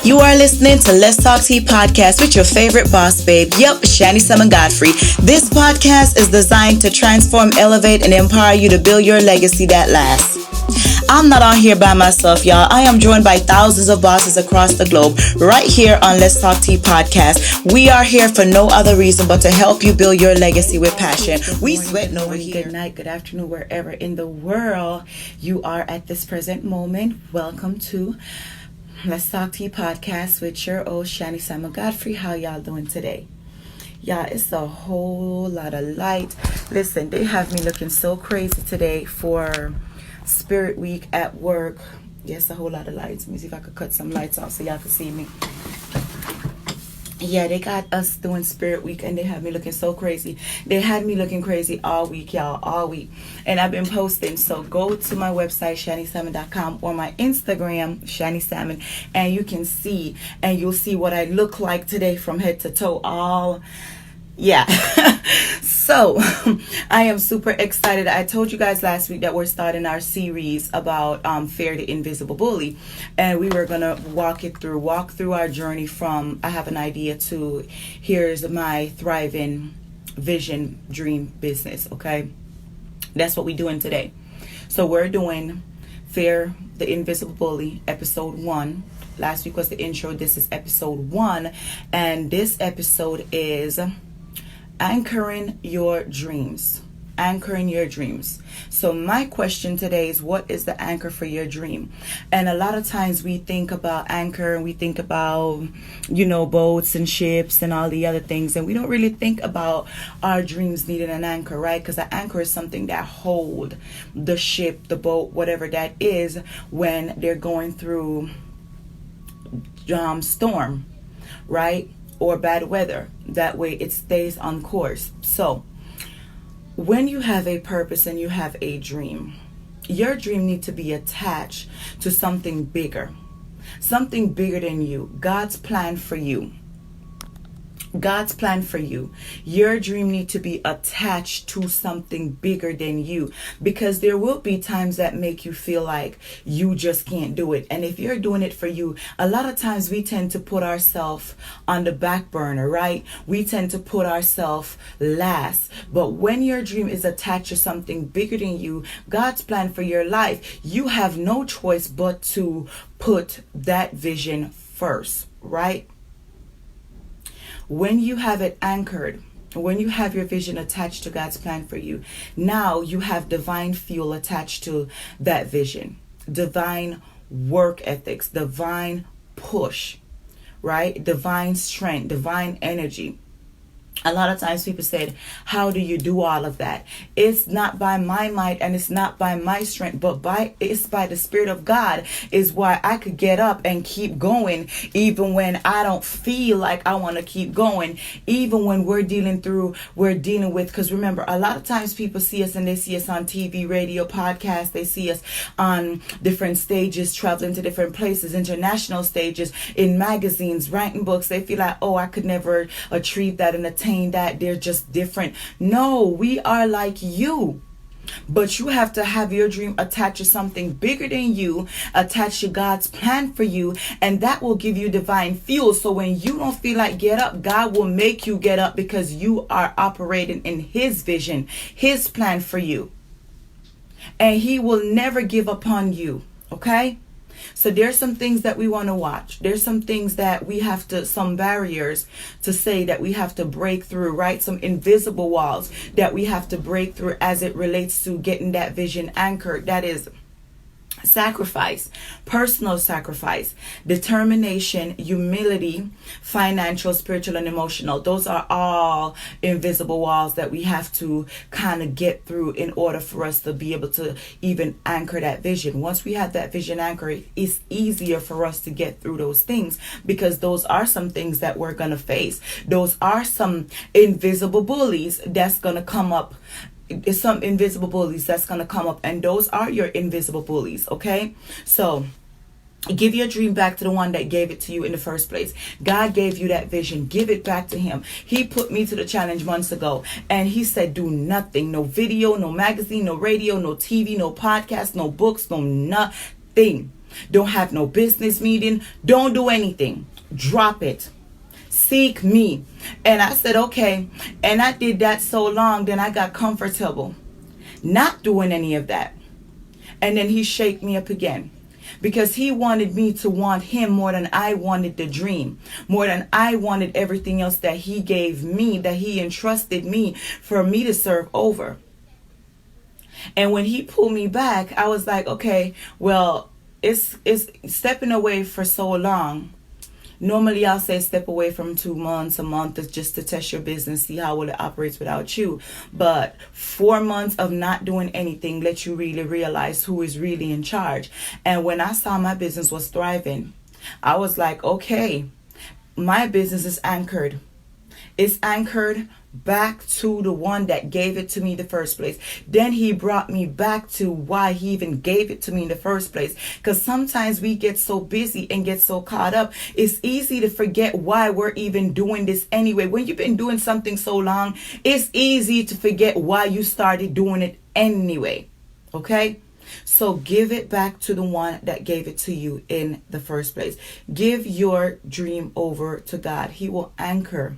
You are listening to Let's Talk Tea podcast with your favorite boss babe. Yep, Shani Summon Godfrey. This podcast is designed to transform, elevate, and empower you to build your legacy that lasts. I'm not on here by myself, y'all. I am joined by thousands of bosses across the globe right here on Let's Talk Tea podcast. We are here for no other reason but to help you build your legacy with passion. We sweating over here. Good night, good afternoon, wherever in the world you are at this present moment. Welcome to Let's Talk Tea podcast with your old Shani Summon Godfrey. How y'all doing today? Yeah, it's a whole lot of light. Listen, they have me looking so crazy today for Spirit Week at work. Yes, a whole lot of lights. Let me see if I could cut some lights off so y'all can see me. Yeah, they got us doing Spirit Week and they have me looking so crazy. They had me looking crazy all week, y'all, all week. And I've been posting. So go to my website, ShaniSalmon.com, or my Instagram, Shani Salmon, and you can see, and you'll see what I look like today from head to toe. Yeah. So I am super excited. I told you guys last week that we're starting our series about Fear the Invisible Bully, and we were gonna walk through our journey from I have an idea to here's my thriving vision dream business. Okay, that's what we're doing today. So we're doing Fear the Invisible Bully, episode 1. Last week was the intro. This is episode 1, and this episode is anchoring your dreams. So my question today is, what is the anchor for your dream? And a lot of times we think about anchor and we think about, boats and ships and all the other things, and we don't really think about our dreams needing an anchor, right? Because an anchor is something that hold the ship, the boat, whatever that is, when they're going through storm, right? Or bad weather. That way it stays on course. So when you have a purpose and you have a dream, your dream needs to be attached to something bigger than you. God's plan for you. Your dream needs to be attached to something bigger than you, because there will be times that make you feel like you just can't do it. And if you're doing it for you, a lot of times we tend to put ourselves on the back burner, right? We tend to put ourselves last. But when your dream is attached to something bigger than you, God's plan for your life, you have no choice but to put that vision first, right? When you have it anchored, when you have your vision attached to God's plan for you, now you have divine fuel attached to that vision, divine work ethics, divine push, right? Divine strength, divine energy. A lot of times people said, how do you do all of that? It's not by my might and it's not by my strength, but it's by the Spirit of God is why I could get up and keep going even when I don't feel like I want to keep going, even when we're dealing with, because remember, a lot of times people see us and they see us on TV, radio, podcast, they see us on different stages, traveling to different places, international stages, in magazines, writing books. They feel like, oh, I could never achieve that and attain that. They're just different. No, we are like you. But you have to have your dream attached to something bigger than you, attached to God's plan for you, and that will give you divine fuel. So when you don't feel like get up, God will make you get up because you are operating in His vision, His plan for you. And He will never give up on you. Okay? So there's some things that we want to watch. There's some things that we have to, some barriers to say that we have to break through, right? Some invisible walls that we have to break through as it relates to getting that vision anchored. That is sacrifice, personal sacrifice, determination, humility, financial, spiritual, and emotional. Those are all invisible walls that we have to kind of get through in order for us to be able to even anchor that vision. Once we have that vision anchored, it's easier for us to get through those things, because those are some things that we're going to face. Those are some invisible bullies that's going to come up. It's some invisible bullies that's going to come up, and those are your invisible bullies. Okay, so give your dream back to the one that gave it to you in the first place. God gave you that vision. Give it back to Him. He put me to the challenge months ago, and He said, do nothing. No video, no magazine, no radio, no TV, no podcast, no books, no nothing. Don't have no business meeting. Don't do anything. Drop it. Seek me. And I said, okay. And I did that so long, then I got comfortable not doing any of that. And then he shake me up again, because he wanted me to want him more than I wanted the dream, more than I wanted everything else that he gave me, that he entrusted me for me to serve over. And when he pulled me back, I was like, okay, well, it's stepping away for so long. Normally, I'll say step away from 2 months, a month, is just to test your business, see how well it operates without you. But 4 months of not doing anything lets you really realize who is really in charge. And when I saw my business was thriving, I was like, okay, my business is anchored. It's anchored back to the one that gave it to me in the first place. Then he brought me back to why he even gave it to me in the first place. Because sometimes we get so busy and get so caught up, it's easy to forget why we're even doing this anyway. When you've been doing something so long, it's easy to forget why you started doing it anyway. Okay? So give it back to the one that gave it to you in the first place. Give your dream over to God. He will anchor.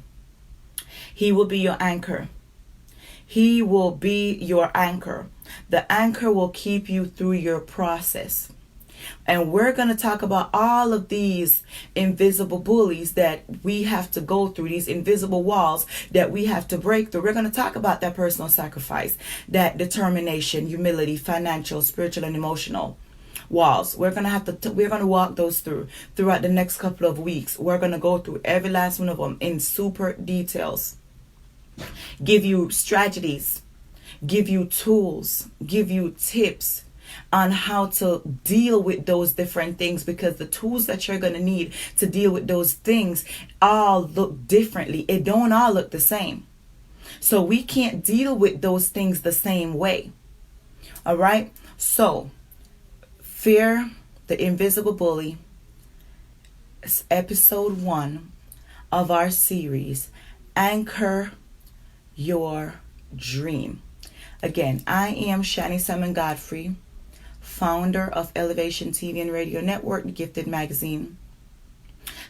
He will be your anchor. He will be your anchor. The anchor will keep you through your process. And we're going to talk about all of these invisible bullies that we have to go through, these invisible walls that we have to break through. We're going to talk about that personal sacrifice, that determination, humility, financial, spiritual, and emotional walls. We're going to walk those throughout the next couple of weeks. We're going to go through every last one of them in super details. Give you strategies, give you tools, give you tips on how to deal with those different things, because the tools that you're going to need to deal with those things all look differently. It don't all look the same. So we can't deal with those things the same way. All right. So Fear the Invisible Bully, episode 1 of our series, Anchor Your Dream. Again, I am Shani Simon Godfrey, founder of Elevation TV and Radio Network, The Gifted Magazine,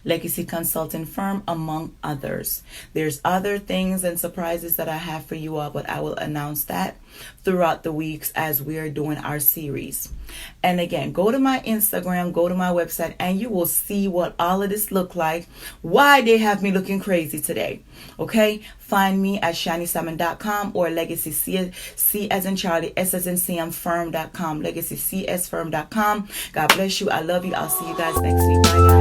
Legacy Consulting Firm, among others. There's other things and surprises that I have for you all, but I will announce that throughout the weeks as we are doing our series. And again, go to my Instagram, go to my website, and you will see what all of this look like, why they have me looking crazy today. Okay? Find me at shanisimon.com or Legacy C as in Charlie, S as in Sam firm.com, legacycsfirm.com. God bless you. I love you. I'll see you guys next week. Bye, guys.